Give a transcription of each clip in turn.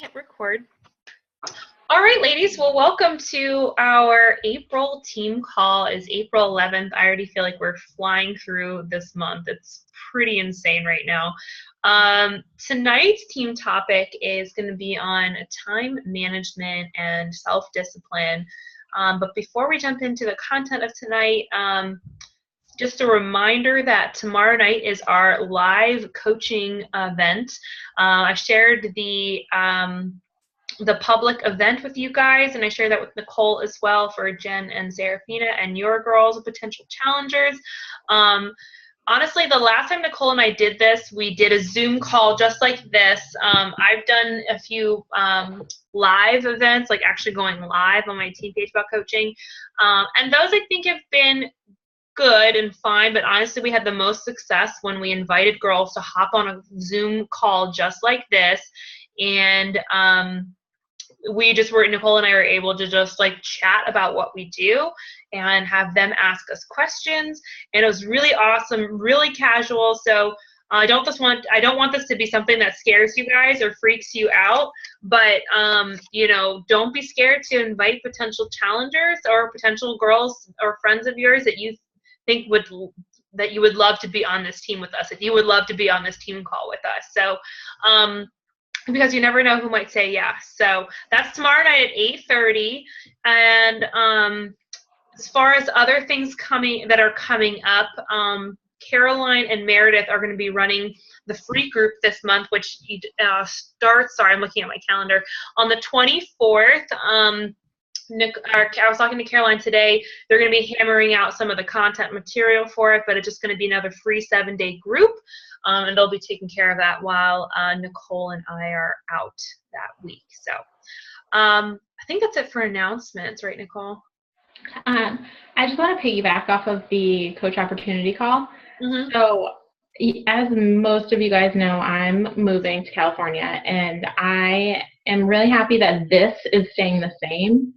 Hit record. All right, ladies. Well, welcome to our April team call. It's April 11th. I already feel like we're flying through this month. It's pretty insane right now. Tonight's team topic is going to be on time management and self-discipline. But before we jump into the content of tonight, just a reminder that tomorrow night is our live coaching event. I shared the public event with you guys, and I shared that with Nicole as well for Jen and Serafina and your girls, potential challengers. Honestly, the last time Nicole and I did this, we did a Zoom call just like this. I've done a few live events, like actually going live on my team page about coaching. And those I think have been good and fine, but honestly, we had the most success when we invited girls to hop on a Zoom call just like this. And Nicole and I were able to just like chat about what we do and have them ask us questions. And it was really awesome, really casual. So I don't want this to be something that scares you guys or freaks you out, but don't be scared to invite potential challengers or potential girls or friends of yours that you think that you would love to be on this team with us, if you would love to be on this team call with us. So because you never know who might say yes. So that's tomorrow night at 8:30. And as far as other things that are coming up, Caroline and Meredith are going to be running the free group this month, which starts, sorry, I'm looking at my calendar, on the 24th. I was talking to Caroline today. They're going to be hammering out some of the content material for it, but it's just going to be another free 7-day group. And they'll be taking care of that while Nicole and I are out that week. So I think that's it for announcements, right, Nicole? I just want to piggyback off of the coach opportunity call. Mm-hmm. So as most of you guys know, I'm moving to California, and I am really happy that this is staying the same.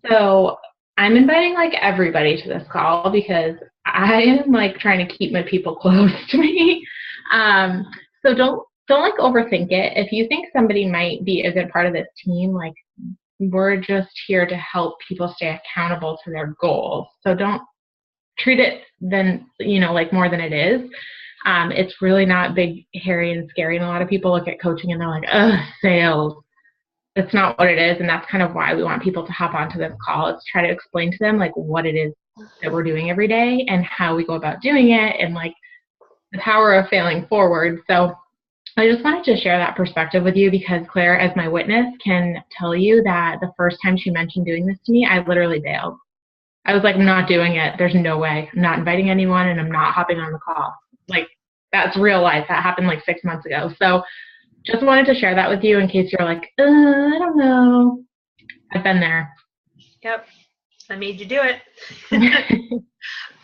So I'm inviting like everybody to this call because I am like trying to keep my people close to me. So don't like overthink it. If you think somebody might be a good part of this team, like we're just here to help people stay accountable to their goals. So don't treat it like more than it is. It's really not big, hairy, and scary. And a lot of people look at coaching and they're like, ugh, sales. That's not what it is, and that's kind of why we want people to hop onto this call, is try to explain to them like what it is that we're doing every day and how we go about doing it, and like the power of failing forward. So I just wanted to share that perspective with you because Claire, as my witness, can tell you that the first time she mentioned doing this to me, I literally bailed. I was like, I'm not doing it. There's no way. I'm not inviting anyone, and I'm not hopping on the call. Like, that's real life. That happened like 6 months ago. So just wanted to share that with you in case you're like, I don't know. I've been there. Yep. I made you do it.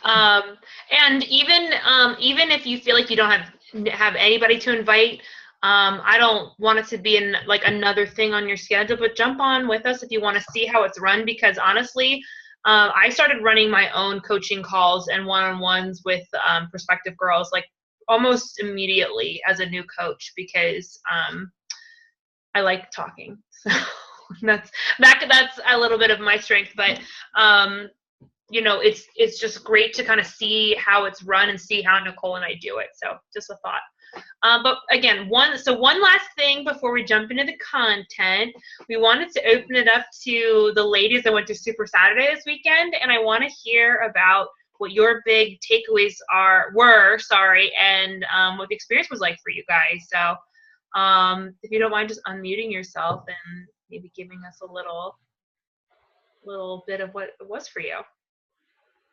And even if you feel like you don't have anybody to invite, I don't want it to be in like another thing on your schedule, but jump on with us if you want to see how it's run, because honestly, I started running my own coaching calls and one-on-ones with prospective girls like almost immediately as a new coach, because I like talking. So that's a little bit of my strength, but it's just great to kind of see how it's run and see how Nicole and I do it. So just a thought. But again, one last thing before we jump into the content, we wanted to open it up to the ladies that went to Super Saturday this weekend, and I want to hear about what your big takeaways were, and what the experience was like for you guys. So if you don't mind just unmuting yourself and maybe giving us a little bit of what it was for you.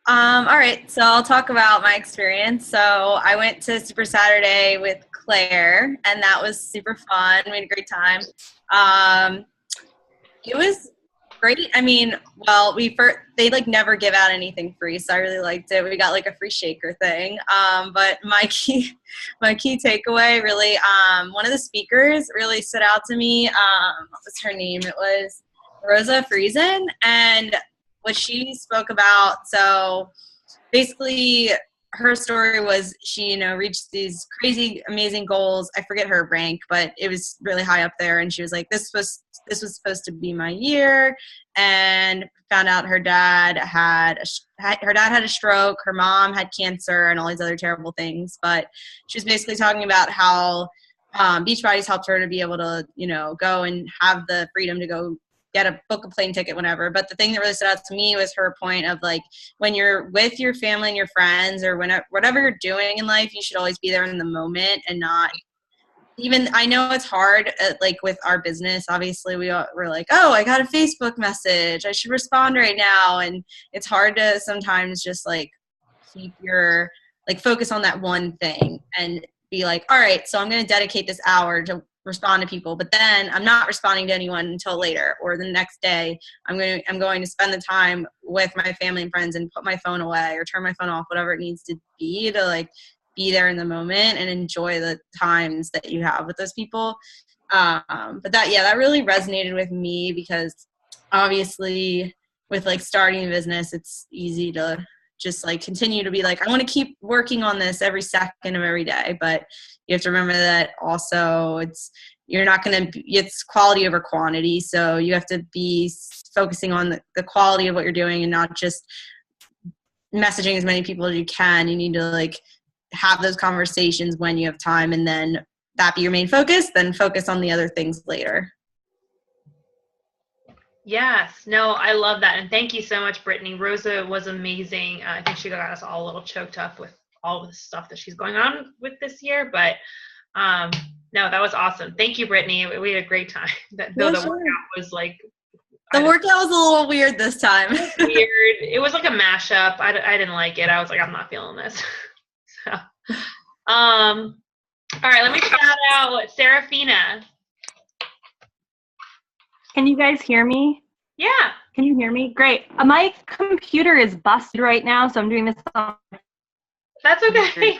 All right, so I'll talk about my experience. So I went to Super Saturday with Claire, and that was super fun. We had a great time. It was great. I mean, well, they like never give out anything free, so I really liked it. We got like a free shaker thing. But my key takeaway really, one of the speakers really stood out to me. What was her name? It was Rosa Friesen, and what she spoke about. So basically, her story was she, you know, reached these crazy, amazing goals. I forget her rank, but it was really high up there. And she was like, this was supposed to be my year. And found out her dad had a stroke. Her mom had cancer and all these other terrible things. But she was basically talking about how Beachbody's helped her to be able to, you know, go and have the freedom to go book a plane ticket, whenever. But the thing that really stood out to me was her point of like, when you're with your family and your friends, or whatever you're doing in life, you should always be there in the moment and not even, I know it's hard, like with our business, obviously we're like, oh, I got a Facebook message, I should respond right now. And it's hard to sometimes just like keep your, like, focus on that one thing and be like, all right, so I'm going to dedicate this hour to respond to people, but then I'm not responding to anyone until later, or the next day I'm going to spend the time with my family and friends and put my phone away or turn my phone off, whatever it needs to be, to like be there in the moment and enjoy the times that you have with those people. But that really resonated with me, because obviously with like starting a business, it's easy to just like continue to be like, I want to keep working on this every second of every day. But you have to remember that also it's quality over quantity. So you have to be focusing on the quality of what you're doing and not just messaging as many people as you can. You need to like have those conversations when you have time, and then that be your main focus, then focus on the other things later. Yes, no, I love that. And thank you so much, Brittany. Rosa was amazing. I think she got us all a little choked up with all of the stuff that she's going on with this year. But no, that was awesome. Thank you, Brittany. We had a great time. Though the workout was like, the workout was a little weird this time. Weird. It was like a mashup. I didn't like it. I was like, I'm not feeling this. So, all right, let me shout out Serafina. Can you guys hear me? Yeah. Can you hear me? Great. My computer is busted right now, so I'm doing this on. That's okay.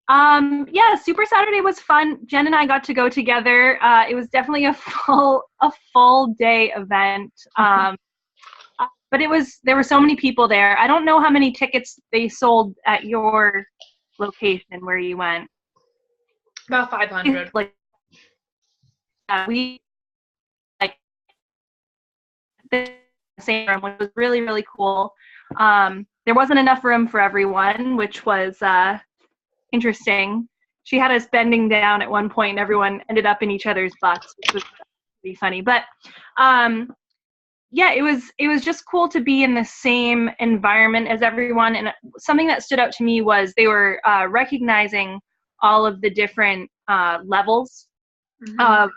Yeah, Super Saturday was fun. Jen and I got to go together. It was definitely a full day event. But there were so many people there. I don't know how many tickets they sold at your location where you went. About 500. Like, we like the same room, which was really, really cool. There wasn't enough room for everyone, which was interesting. She had us bending down at one point, and everyone ended up in each other's butts, which was pretty funny. But yeah, it was just cool to be in the same environment as everyone. And something that stood out to me was they were recognizing all of the different levels of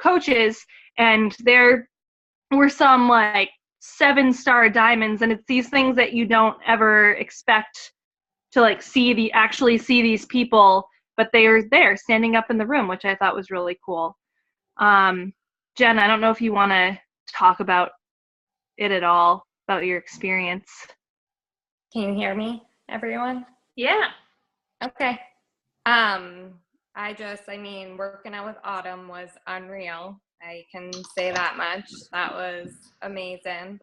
coaches, and there were some like 7-star diamonds, and it's these things that you don't ever expect to like actually see these people, but they are there standing up in the room, which I thought was really cool. Jen, I don't know if you want to talk about it at all, about your experience. Can you hear me, everyone? Yeah. Okay. Working out with Autumn was unreal. I can say that much. That was amazing.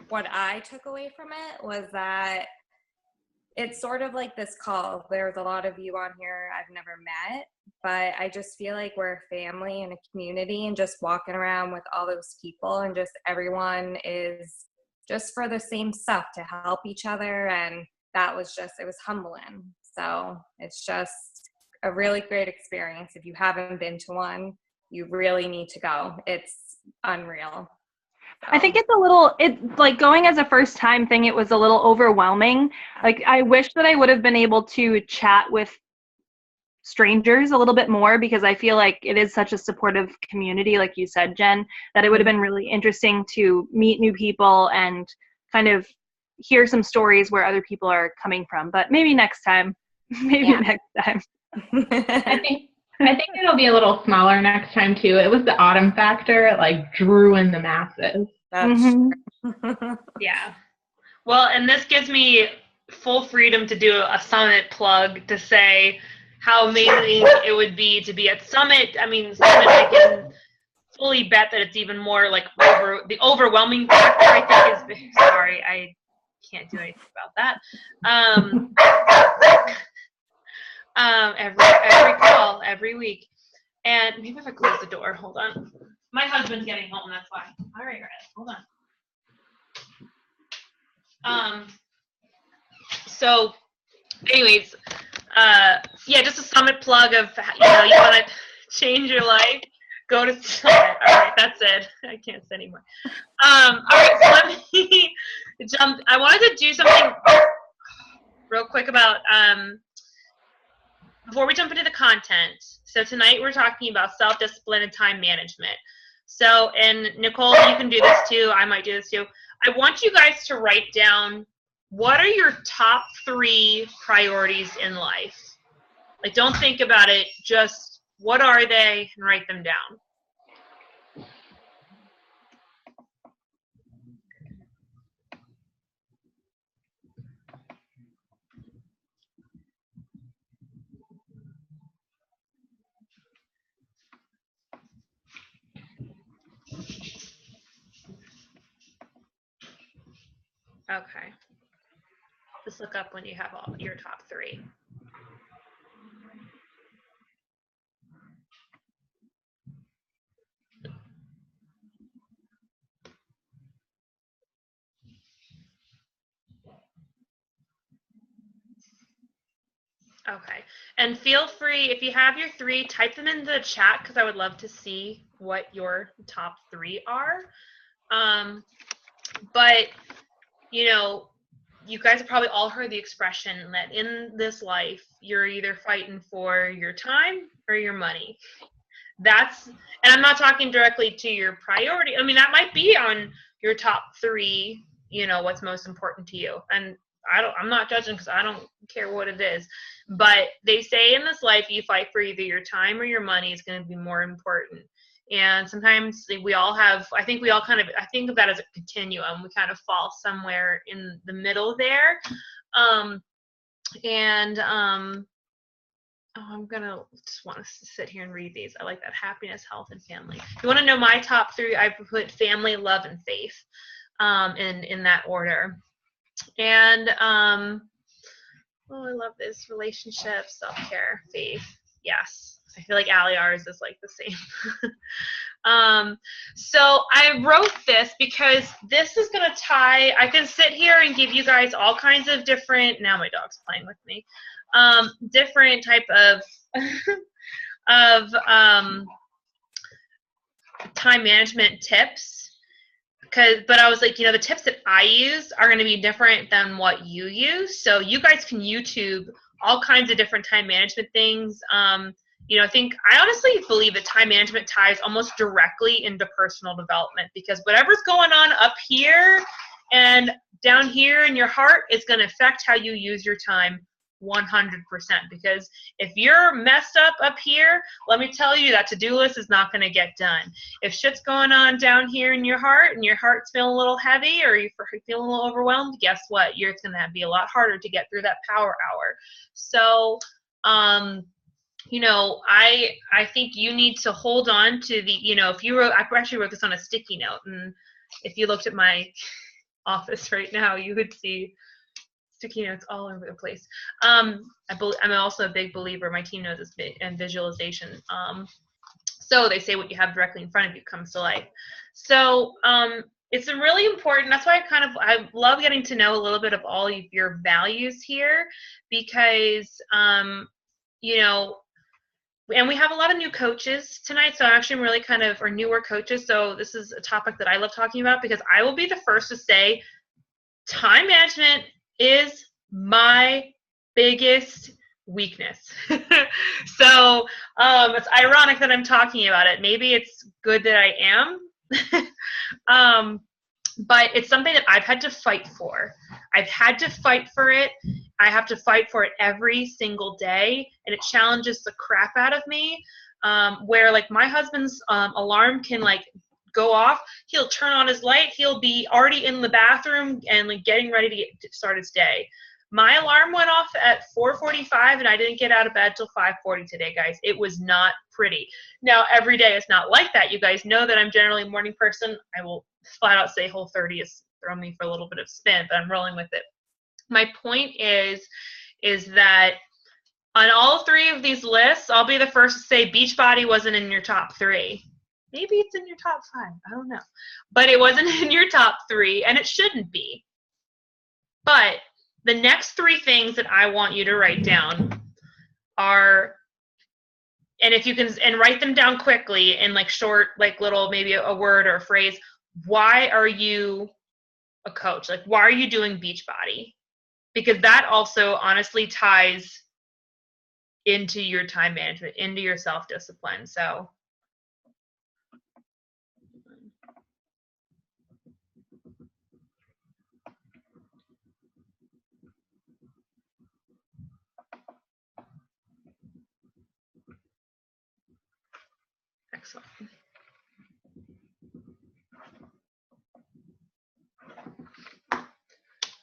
What I took away from it was that it's sort of like this call. There's a lot of you on here I've never met, but I just feel like we're a family and a community, and just walking around with all those people, and just everyone is just for the same stuff, to help each other. And that was it was humbling. So it's just a really great experience. If you haven't been to one, you really need to go. It's unreal. I think it's like going as a first time thing, it was a little overwhelming. Like, I wish that I would have been able to chat with strangers a little bit more, because I feel like it is such a supportive community, like you said, Jen, that it would have been really interesting to meet new people and kind of hear some stories where other people are coming from. But maybe next time. Next time. I think it'll be a little smaller next time too. It was the Autumn factor. It like drew in the masses. That's Yeah. Well, and this gives me full freedom to do a Summit plug, to say how amazing it would be to be at Summit. I mean, Summit, I can fully bet that it's even more like the overwhelming factor, I think, is, sorry, I can't do anything about that. Every call, every week. And maybe if I close the door, hold on. My husband's getting home, that's why. All right, hold on. So anyways, yeah, just a Summit plug of, you want to change your life, go to Summit. All right, that's it. I can't say anymore. All right, so let me jump. I wanted to do something real quick about, before we jump into the content. So tonight we're talking about self-discipline and time management. So, and Nicole, you can do this too. I might do this too. I want you guys to write down, what are your top 3 priorities in life? Like, don't think about it. Just what are they, and write them down. Okay. Just look up when you have all your top 3. Okay. And feel free, if you have your 3, type them in the chat, because I would love to see what your top 3 are. But, you guys have probably all heard the expression that in this life, you're either fighting for your time or your money. And I'm not talking directly to your priority. I mean, that might be on your top 3, what's most important to you. And I'm not judging, because I don't care what it is. But they say in this life, you fight for either your time or your money is going to be more important. And sometimes I think of that as a continuum. We kind of fall somewhere in the middle there. I'm just want to sit here and read these. I like that: happiness, health, and family. If you want to know my top 3, I put family, love, and faith, in that order. And I love this: relationship, self-care, faith. Yes. I feel like Allie, ours is like the same. So I wrote this because this is going to tie, I can sit here and give you guys all kinds of different, now my dog's playing with me, different type of, time management tips. But I was like, the tips that I use are going to be different than what you use. So you guys can YouTube all kinds of different time management things. I honestly believe that time management ties almost directly into personal development, because whatever's going on up here and down here in your heart is going to affect how you use your time 100%. Because if you're messed up here, let me tell you, that to-do list is not going to get done. If shit's going on down here in your heart and your heart's feeling a little heavy, or you're feeling a little overwhelmed, guess what? It's going to be a lot harder to get through that power hour. So, I think you need to hold on to the, I actually wrote this on a sticky note, and if you looked at my office right now, you would see sticky notes all over the place. I'm also a big believer, my team knows this, in visualization. So they say what you have directly in front of you comes to life. So it's a really important, that's why I love getting to know a little bit of all of your values here, because, and we have a lot of new coaches tonight, so I'm really or newer coaches, so this is a topic that I love talking about, because I will be the first to say time management is my biggest weakness. So it's ironic that I'm talking about it. Maybe it's good that I am. But it's something that I've had to fight for. I've had to fight for it. I have to fight for it every single day, and it challenges the crap out of me. Where like my husband's alarm can go off, he'll turn on his light, he'll be already in the bathroom and getting ready to start his day. My alarm went off at 4:45 and I didn't get out of bed till 5:40 today, guys. It was not pretty. Now, every day is not like that. You guys know that I'm generally a morning person. I will flat out say Whole30 is throw me for a little bit of spin, but I'm rolling with it. My point is that on all 3 of these lists, I'll be the first to say Beachbody wasn't in your top 3. Maybe it's in your top 5. I don't know. But it wasn't in your top 3, and it shouldn't be. But the next 3 things that I want you to write down are, and if you can, and write them down quickly in like short, like little, maybe a word or a phrase. Why are you a coach? Like, why are you doing Beachbody? Because that also honestly ties into your time management, into your self-discipline. So excellent.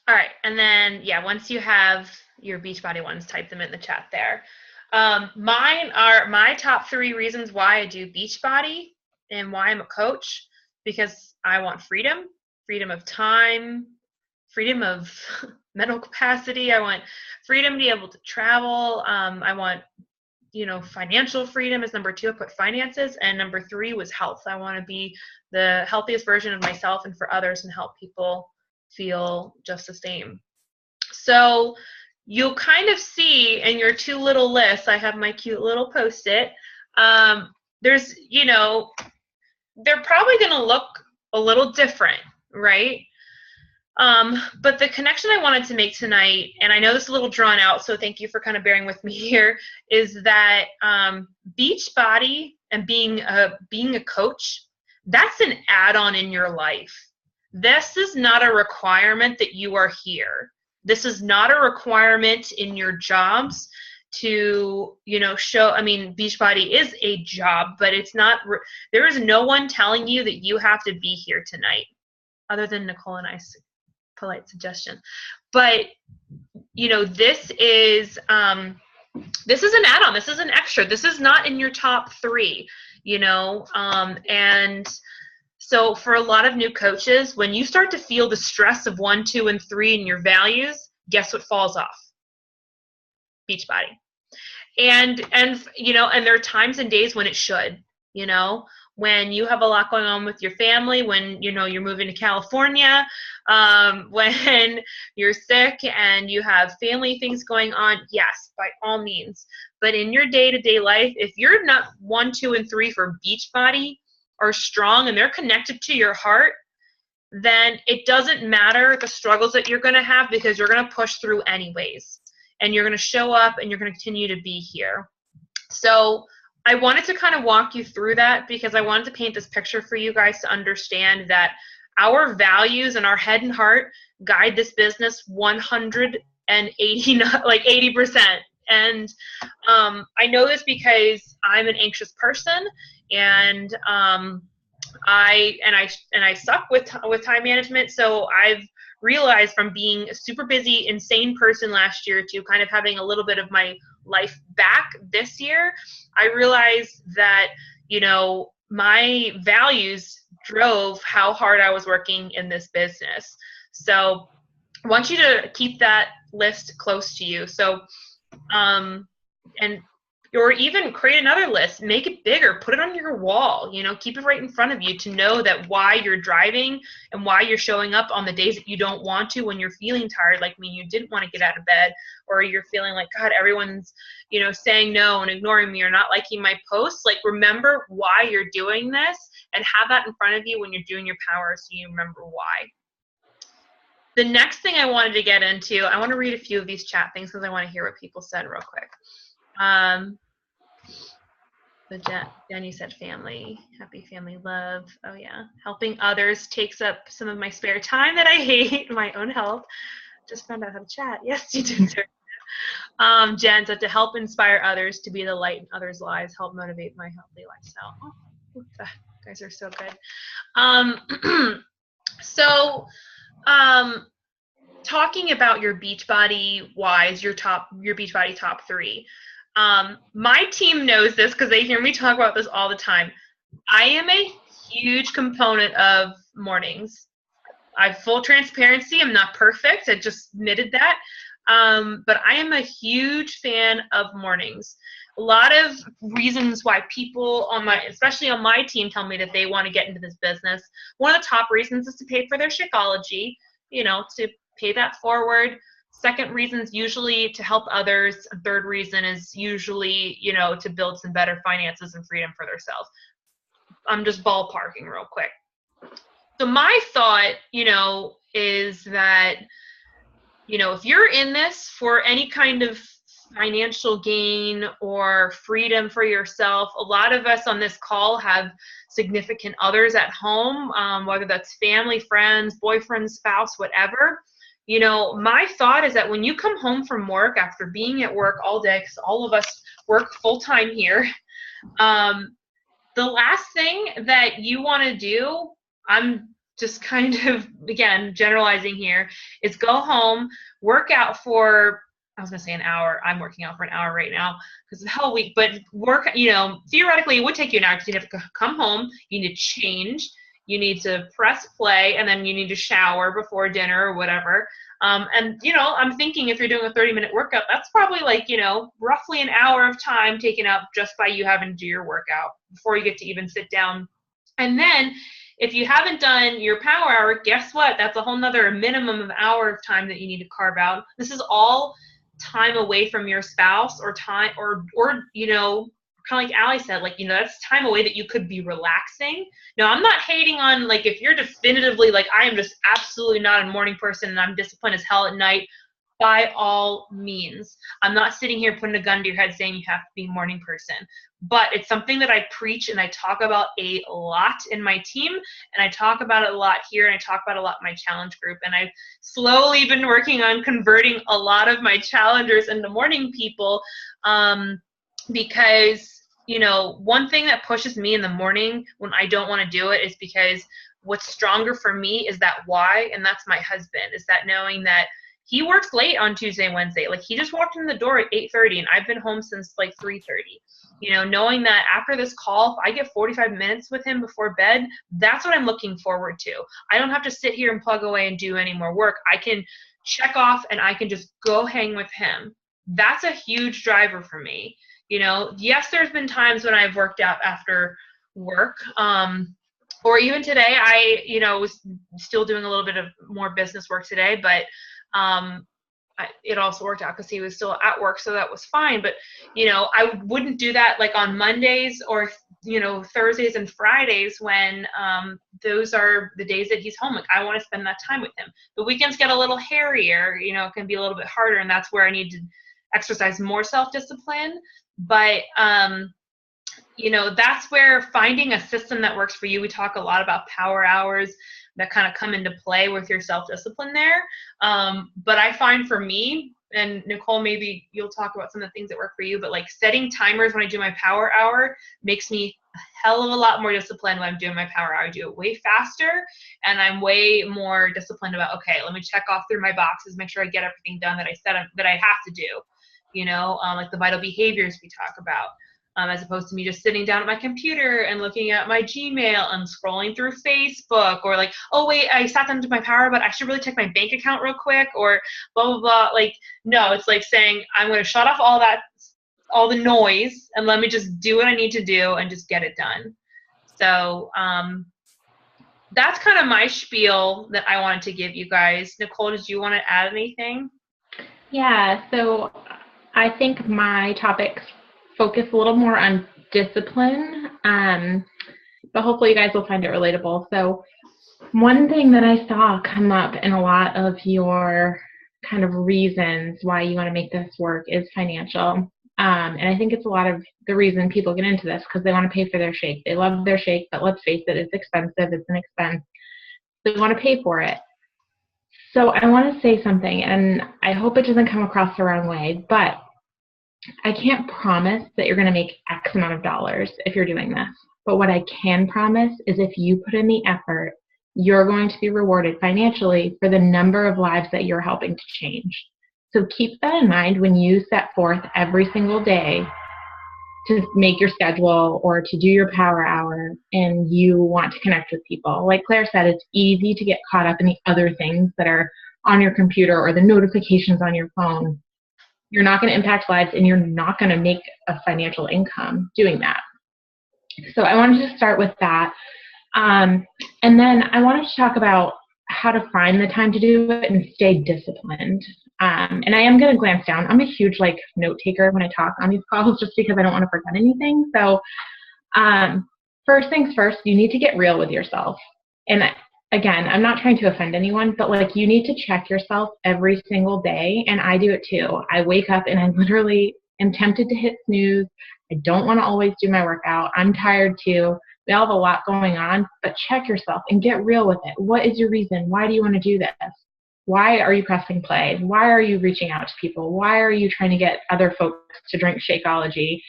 All right, and then, yeah, once you have your Beachbody ones, type them in the chat there. Mine are my top 3 reasons why I do Beachbody and why I'm a coach, because I want freedom, freedom of time, freedom of mental capacity. I want freedom to be able to travel. I want, financial freedom is number 2. I put finances, and number 3 was health. I want to be the healthiest version of myself and for others and help people feel just the same. So you'll kind of see in your 2 little lists, I have my cute little Post-it. There's, they're probably going to look a little different, right? But the connection I wanted to make tonight, and I know this is a little drawn out, so thank you for kind of bearing with me here, is that Beachbody and being a coach, that's an add-on in your life. This is not a requirement that you are here. This is not a requirement in your jobs to, show, Beachbody is a job, but it's not, there is no one telling you that you have to be here tonight, other than Nicole and I's polite suggestion. But, this is an add-on. This is an extra. This is not in your top 3, and so for a lot of new coaches, when you start to feel the stress of 1, 2, and 3 in your values, guess what falls off? Beachbody. And there are times and days when it should, when you have a lot going on with your family, when, you're moving to California, when you're sick and you have family things going on, yes, by all means. But in your day-to-day life, if you're not 1, 2, and 3 for Beachbody, are strong and they're connected to your heart, then it doesn't matter the struggles that you're going to have, because you're going to push through anyways, and you're going to show up and you're going to continue to be here. So I wanted to kind of walk you through that, because I wanted to paint this picture for you guys to understand that our values and our head and heart guide this business 180, like 80%. And I know this because I'm an anxious person, and I suck with time management. So I've realized, from being a super busy, insane person last year to kind of having a little bit of my life back this year, I realized that, my values drove how hard I was working in this business. So I want you to keep that list close to you. So, or even create another list, make it bigger, put it on your wall, keep it right in front of you to know that why you're driving and why you're showing up on the days that you don't want to, when you're feeling tired, like me, you didn't want to get out of bed, or you're feeling like, God, everyone's, saying no and ignoring me or not liking my posts. Like, remember why you're doing this and have that in front of you when you're doing your power, so you remember why. The next thing I wanted to get into, I want to read a few of these chat things because I want to hear what people said real quick. So Jen, you said family, happy family love. Oh yeah, helping others takes up some of my spare time that I hate, my own health. Just found out how to chat. Yes, you did, sir. Jen said to help inspire others to be the light in others' lives, help motivate my healthy lifestyle. Oh, you guys are so good. Talking about your Beachbody whys, your Beachbody top 3. My team knows this because they hear me talk about this all the time. I am a huge component of mornings. I have full transparency. I'm not perfect. I just admitted that. But I am a huge fan of mornings. A lot of reasons why people especially on my team, tell me that they want to get into this business. One of the top reasons is to pay for their Shakeology, to pay that forward. Second reason is usually to help others. Third reason is usually, to build some better finances and freedom for themselves. I'm just ballparking real quick. So my thought, is that, if you're in this for any kind of financial gain or freedom for yourself, a lot of us on this call have significant others at home, whether that's family, friends, boyfriend, spouse, whatever. My thought is that when you come home from work after being at work all day, because all of us work full time here, the last thing that you want to do, I'm just kind of, again, generalizing here, is go home, work out for, I was going to say an hour. I'm working out for an hour right now because of the hell week, but work, theoretically it would take you an hour because you have to come home, you need to change, you need to press play, and then you need to shower before dinner or whatever. And, I'm thinking if you're doing a 30-minute workout, that's probably like, roughly an hour of time taken up just by you having to do your workout before you get to even sit down. And then if you haven't done your power hour, guess what? That's a whole nother minimum of hour of time that you need to carve out. This is all time away from your spouse or time or kind of like Allie said, that's time away that you could be relaxing. Now, I'm not hating on, if you're definitively I am just absolutely not a morning person and I'm disciplined as hell at night, by all means. I'm not sitting here putting a gun to your head saying you have to be a morning person, but it's something that I preach and I talk about a lot in my team, and I talk about it a lot here, and I talk about it a lot in my challenge group, and I've slowly been working on converting a lot of my challengers into morning people, because one thing that pushes me in the morning when I don't want to do it is because what's stronger for me is that why, and that's my husband, is that knowing that he works late on Tuesday and Wednesday. He just walked in the door at 8:30 and I've been home since 3:30. Knowing that after this call, if I get 45 minutes with him before bed, that's what I'm looking forward to. I don't have to sit here and plug away and do any more work. I can check off and I can just go hang with him. That's a huge driver for me. Yes, there's been times when I've worked out after work, or even today, I, was still doing a little bit of more business work today, but it also worked out because he was still at work, so that was fine. But I wouldn't do that on Mondays or Thursdays and Fridays when those are the days that he's home. I want to spend that time with him. The weekends get a little hairier, it can be a little bit harder, and that's where I need to exercise more self-discipline. But that's where finding a system that works for you. We talk a lot about power hours that kind of come into play with your self-discipline there. But I find for me, and Nicole, maybe you'll talk about some of the things that work for you, but setting timers when I do my power hour makes me a hell of a lot more disciplined when I'm doing my power hour. I do it way faster, and I'm way more disciplined about, okay, let me check off through my boxes, make sure I get everything done that I said that I have to do, the vital behaviors we talk about. As opposed to me just sitting down at my computer and looking at my Gmail and scrolling through Facebook, or oh wait, I sat down to my power, but I should really check my bank account real quick, or blah, blah, blah. No, it's saying I'm going to shut off all the noise and let me just do what I need to do and just get it done. So that's kind of my spiel that I wanted to give you guys. Nicole, did you want to add anything? Yeah, so I think my topics focus a little more on discipline, but hopefully you guys will find it relatable. So one thing that I saw come up in a lot of your kind of reasons why you want to make this work is financial. And I think it's a lot of the reason people get into this because they want to pay for their shake. They love their shake, but let's face it, it's expensive. It's an expense. They want to pay for it. So I want to say something, and I hope it doesn't come across the wrong way, but I can't promise that you're going to make X amount of dollars if you're doing this. But what I can promise is if you put in the effort, you're going to be rewarded financially for the number of lives that you're helping to change. So keep that in mind when you set forth every single day to make your schedule or to do your power hour and you want to connect with people. Like Claire said, it's easy to get caught up in the other things that are on your computer or the notifications on your phone. You're not going to impact lives and you're not going to make a financial income doing that. So I wanted to start with that. And then I wanted to talk about how to find the time to do it and stay disciplined. And I am going to glance down. I'm a huge note taker when I talk on these calls just because I don't want to forget anything. So first things first, you need to get real with yourself. And again, I'm not trying to offend anyone, but you need to check yourself every single day. And I do it too. I wake up and I literally am tempted to hit snooze. I don't want to always do my workout. I'm tired too. We all have a lot going on, but check yourself and get real with it. What is your reason? Why do you want to do this? Why are you pressing play? Why are you reaching out to people? Why are you trying to get other folks to drink Shakeology?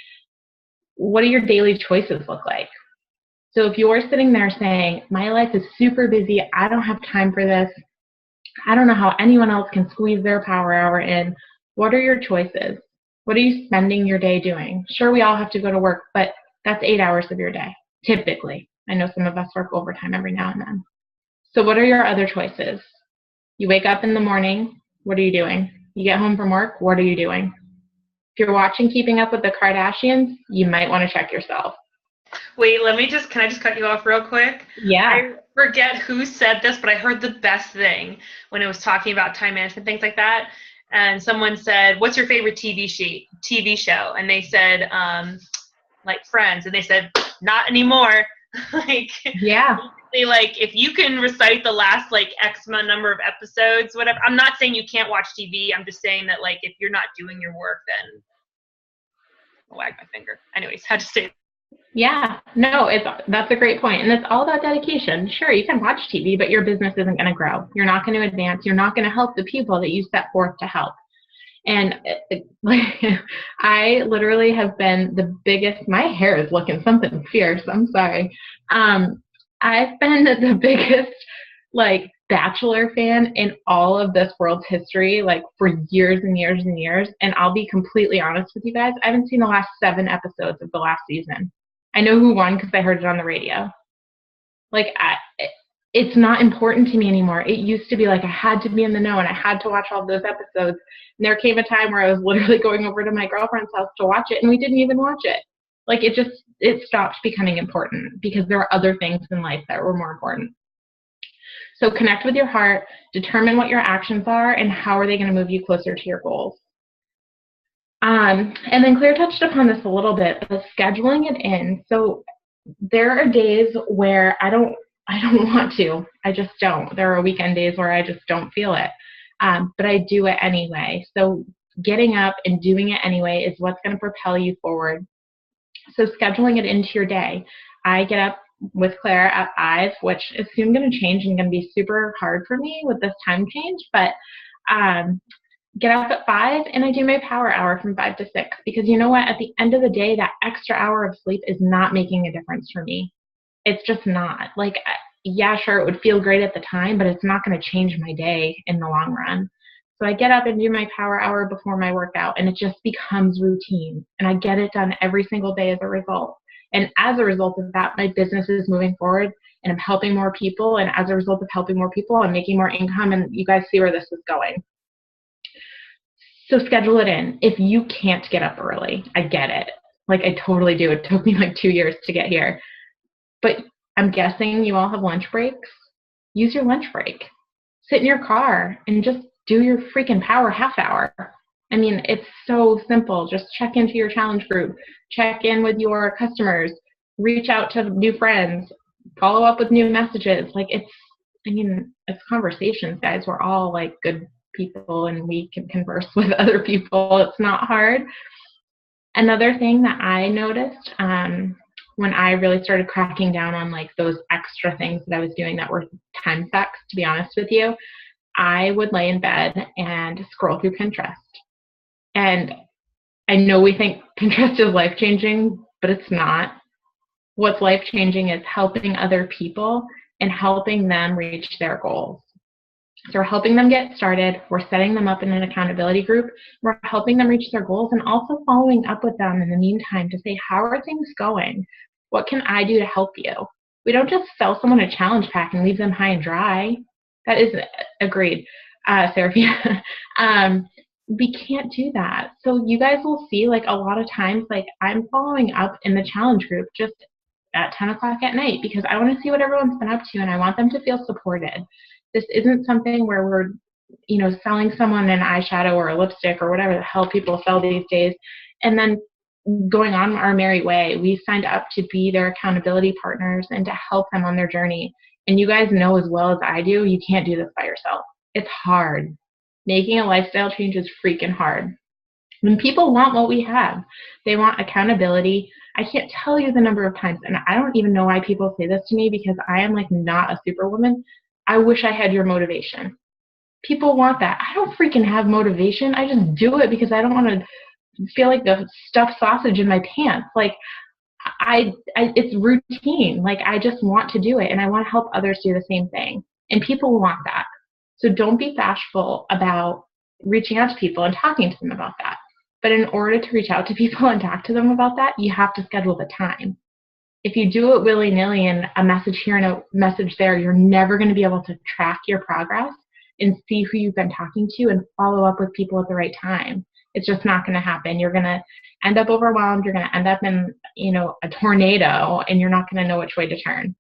What do your daily choices look like? So if you're sitting there saying, my life is super busy, I don't have time for this, I don't know how anyone else can squeeze their power hour in, what are your choices? What are you spending your day doing? Sure, we all have to go to work, but that's 8 hours of your day, typically. I know some of us work overtime every now and then. So what are your other choices? You wake up in the morning, what are you doing? You get home from work, what are you doing? If you're watching Keeping Up with the Kardashians, you might want to check yourself. Wait, can I just cut you off real quick? Yeah. I forget who said this, but I heard the best thing when it was talking about time management, things like that. And someone said, what's your favorite TV show? And they said, Friends. And they said, not anymore. Yeah. If you can recite the last X amount number of episodes, whatever. I'm not saying you can't watch TV. I'm just saying that if you're not doing your work, then I'll wag my finger. Anyways, had to say. Yeah, no, that's a great point. And it's all about dedication. Sure, you can watch TV, but your business isn't going to grow. You're not going to advance. You're not going to help the people that you set forth to help. And I literally have been the biggest, my hair is looking something fierce. I'm sorry. I've been the biggest Bachelor fan in all of this world's history, for years and years and years. And I'll be completely honest with you guys. I haven't seen the last 7 episodes of the last season. I know who won because I heard it on the radio. It's not important to me anymore. It used to be I had to be in the know and I had to watch all those episodes. And there came a time where I was literally going over to my girlfriend's house to watch it and we didn't even watch it. It stopped becoming important because there are other things in life that were more important. So connect with your heart, determine what your actions are and how are they going to move you closer to your goals. And then Claire touched upon this a little bit, but scheduling it in. So there are days where I don't want to. I just don't. There are weekend days where I just don't feel it. But I do it anyway. So getting up and doing it anyway is what's going to propel you forward. So scheduling it into your day. I get up with Claire at 5, which is soon going to change and going to be super hard for me with this time change. But get up at 5 and I do my power hour from 5 to 6 because you know what? At the end of the day, that extra hour of sleep is not making a difference for me. It's just not. Yeah, sure, it would feel great at the time, but it's not going to change my day in the long run. So I get up and do my power hour before my workout and it just becomes routine and I get it done every single day as a result. And as a result of that, my business is moving forward and I'm helping more people. And as a result of helping more people, I'm making more income and you guys see where this is going. So schedule it in. If you can't get up early, I get it. I totally do. It took me 2 years to get here. But I'm guessing you all have lunch breaks. Use your lunch break. Sit in your car and just do your freaking power half hour. I mean, it's so simple. Just check into your challenge group. Check in with your customers. Reach out to new friends. Follow up with new messages. It's conversations, guys. We're all good people and we can converse with other people. It's not hard. Another thing that I noticed when I really started cracking down on those extra things that I was doing that were time sucks, to be honest with you, I would lay in bed and scroll through Pinterest. And I know we think Pinterest is life-changing, but it's not. What's life-changing is helping other people and helping them reach their goals. So we're helping them get started. We're setting them up in an accountability group. We're helping them reach their goals and also following up with them in the meantime to say, how are things going? What can I do to help you? We don't just sell someone a challenge pack and leave them high and dry. That is agreed, Seraphia. We can't do that. So you guys will see, like, a lot of times, like, I'm following up in the challenge group just at 10 o'clock at night because I want to see what everyone's been up to and I want them to feel supported. This isn't something where we're, you know, selling someone an eyeshadow or a lipstick or whatever the hell people sell these days and then going on our merry way. We signed up to be their accountability partners and to help them on their journey. And you guys know as well as I do, you can't do this by yourself. It's hard. Making a lifestyle change is freaking hard. When people want what we have, they want accountability. I can't tell you the number of times, and I don't even know why people say this to me because I am like not a superwoman. I wish I had your motivation. People want that. I don't freaking have motivation. I just do it because I don't want to feel like the stuffed sausage in my pants. Like it's routine. Like I just want to do it and I want to help others do the same thing. And people want that. So don't be bashful about reaching out to people and talking to them about that. But in order to reach out to people and talk to them about that, you have to schedule the time. If you do it willy-nilly and a message here and a message there, you're never going to be able to track your progress and see who you've been talking to and follow up with people at the right time. It's just not going to happen. You're going to end up overwhelmed. You're going to end up in, you know, a tornado, and you're not going to know which way to turn.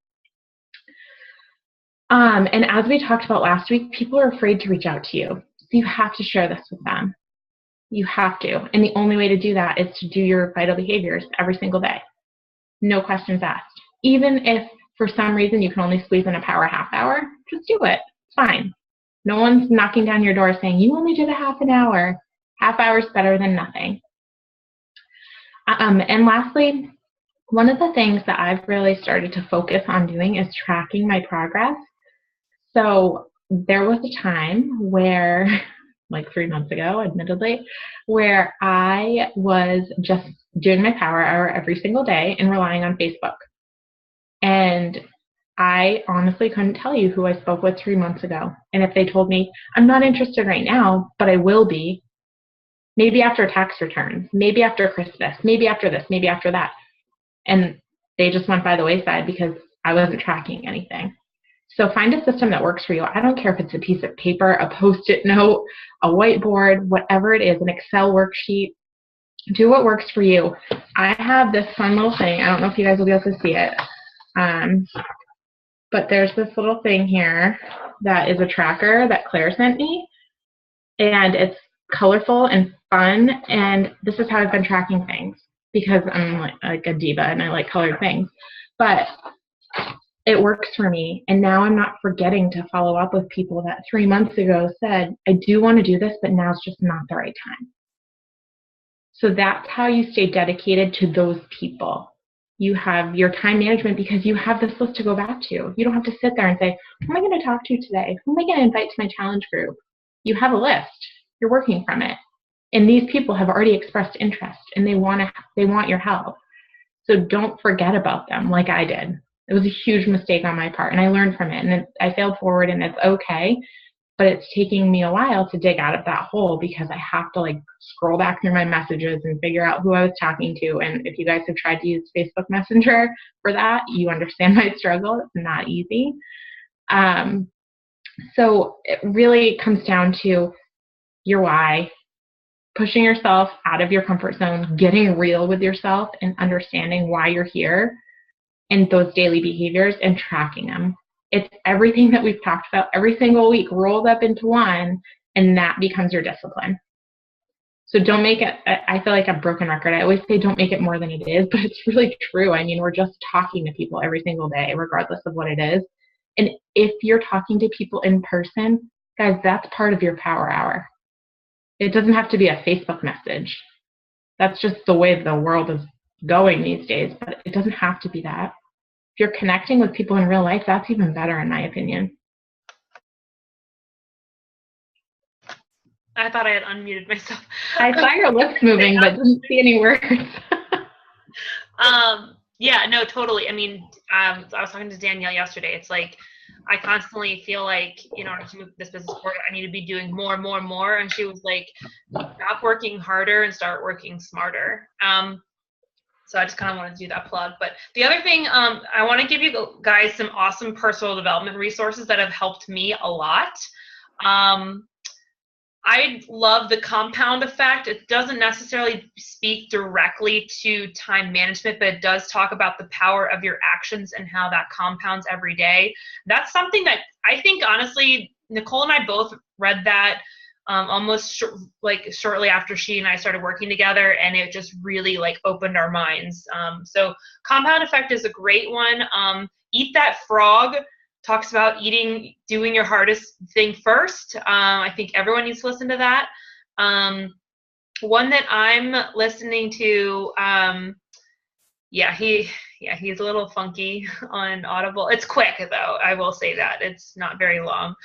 And as we talked about last week, people are afraid to reach out to you. So you have to share this with them. You have to. And the only way to do that is to do your vital behaviors every single day. No questions asked. Even if for some reason you can only squeeze in a power half hour, just do it. It's fine. No one's knocking down your door saying, you only did a half an hour. Half hour is better than nothing. And lastly, one of the things that I've really started to focus on doing is tracking my progress. So there was a time where, like 3 months ago, admittedly, where I was just doing my power hour every single day and relying on Facebook. And I honestly couldn't tell you who I spoke with 3 months ago. And if they told me, I'm not interested right now, but I will be, maybe after tax returns, maybe after Christmas, maybe after this, maybe after that. And they just went by the wayside because I wasn't tracking anything. So find a system that works for you. I don't care if it's a piece of paper, a Post-it note, a whiteboard, whatever it is, an Excel worksheet. Do what works for you. I have this fun little thing. I don't know if you guys will be able to see it. But there's this little thing here that is a tracker that Claire sent me. And it's colorful and fun. And this is how I've been tracking things because I'm like a diva and I like colored things. But it works for me. And now I'm not forgetting to follow up with people that 3 months ago said, I do want to do this, but now's just not the right time. So that's how you stay dedicated to those people. You have your time management because you have this list to go back to. You don't have to sit there and say, who am I going to talk to today? Who am I going to invite to my challenge group? You have a list. You're working from it. And these people have already expressed interest and they want your help. So don't forget about them like I did. It was a huge mistake on my part and I learned from it and I failed forward and it's okay. But it's taking me a while to dig out of that hole because I have to like scroll back through my messages and figure out who I was talking to. And if you guys have tried to use Facebook Messenger for that, you understand my struggle. It's not easy. So it really comes down to your why, pushing yourself out of your comfort zone, getting real with yourself and understanding why you're here and those daily behaviors and tracking them. It's everything that we've talked about every single week rolled up into one, and that becomes your discipline. So don't make it, I feel like a broken record. I always say don't make it more than it is, but it's really true. I mean, we're just talking to people every single day, regardless of what it is. And if you're talking to people in person, guys, that's part of your power hour. It doesn't have to be a Facebook message. That's just the way the world is going these days, but it doesn't have to be that. If you're connecting with people in real life, that's even better in my opinion. I thought I had unmuted myself. I saw your lips moving, but didn't see any words. Yeah, no, totally. I mean, I was talking to Danielle yesterday. It's like I constantly feel like, in order to move this business forward, I need to be doing more and more and more. And she was like, stop working harder and start working smarter. So I just kind of wanted to do that plug. But the other thing, I want to give you guys some awesome personal development resources that have helped me a lot. I love the compound effect. It doesn't necessarily speak directly to time management, but it does talk about the power of your actions and how that compounds every day. That's something that I think, honestly, Nicole and I both read that almost shortly after she and I started working together, and it just really like opened our minds. So compound effect is a great one. Eat That Frog talks about doing your hardest thing first. I think everyone needs to listen to that. One that I'm listening to, he's a little funky on Audible. It's quick though, I will say that. It's not very long.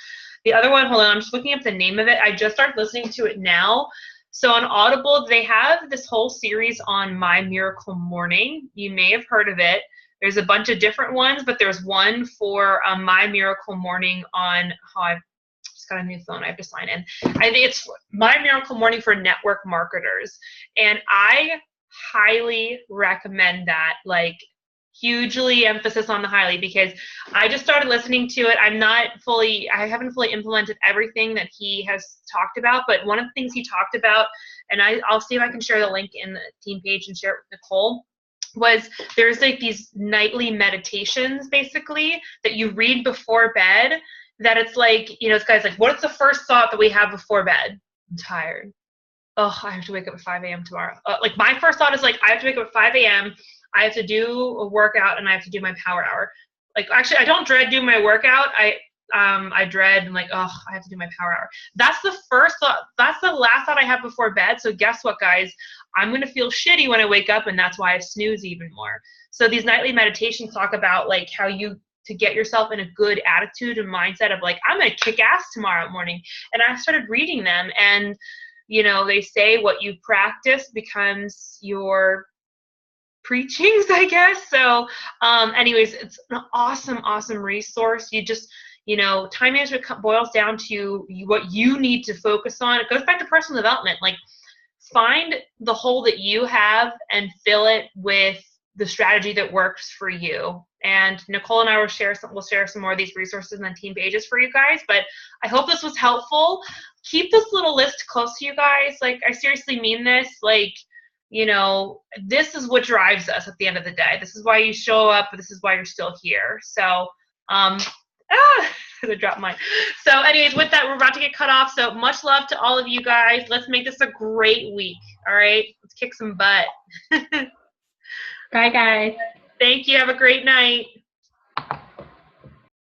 The other one, hold on, I'm just looking up the name of it. I just started listening to it now. So on Audible, they have this whole series on My Miracle Morning. You may have heard of it. There's a bunch of different ones, but there's one for My Miracle Morning on, I've just got a new phone, I have to sign in. I think it's My Miracle Morning for network marketers. And I highly recommend that, like hugely emphasis on the highly, because I just started listening to it. I haven't fully implemented everything that he has talked about, but one of the things he talked about, and I'll see if I can share the link in the team page and share it with Nicole, was there's like these nightly meditations basically that you read before bed, that it's like, this guy's like, what's the first thought that we have before bed? I'm tired. Oh, I have to wake up at 5 a.m. tomorrow. Like my first thought is like, I have to wake up at 5 a.m. I have to do a workout and I have to do my power hour. Like, actually, I don't dread doing my workout. I dread and like, I have to do my power hour. That's the first thought. That's the last thought I have before bed. So guess what, guys? I'm going to feel shitty when I wake up, and that's why I snooze even more. So these nightly meditations talk about like how to get yourself in a good attitude and mindset of like, I'm going to kick ass tomorrow morning. And I started reading them, and they say what you practice becomes your preachings, I guess. So anyways, it's an awesome resource. You just, time management boils down to what you need to focus on. It goes back to personal development. Like, find the hole that you have and fill it with the strategy that works for you. And Nicole and I will share some more of these resources in the team pages for you guys. But I hope this was helpful. Keep this little list close to you guys. Like, I seriously mean this. Like, this is what drives us at the end of the day. This is why you show up. This is why you're still here. So, I dropped mine. So anyways, with that, we're about to get cut off. So much love to all of you guys. Let's make this a great week. All right. Let's kick some butt. Bye, guys. Thank you. Have a great night.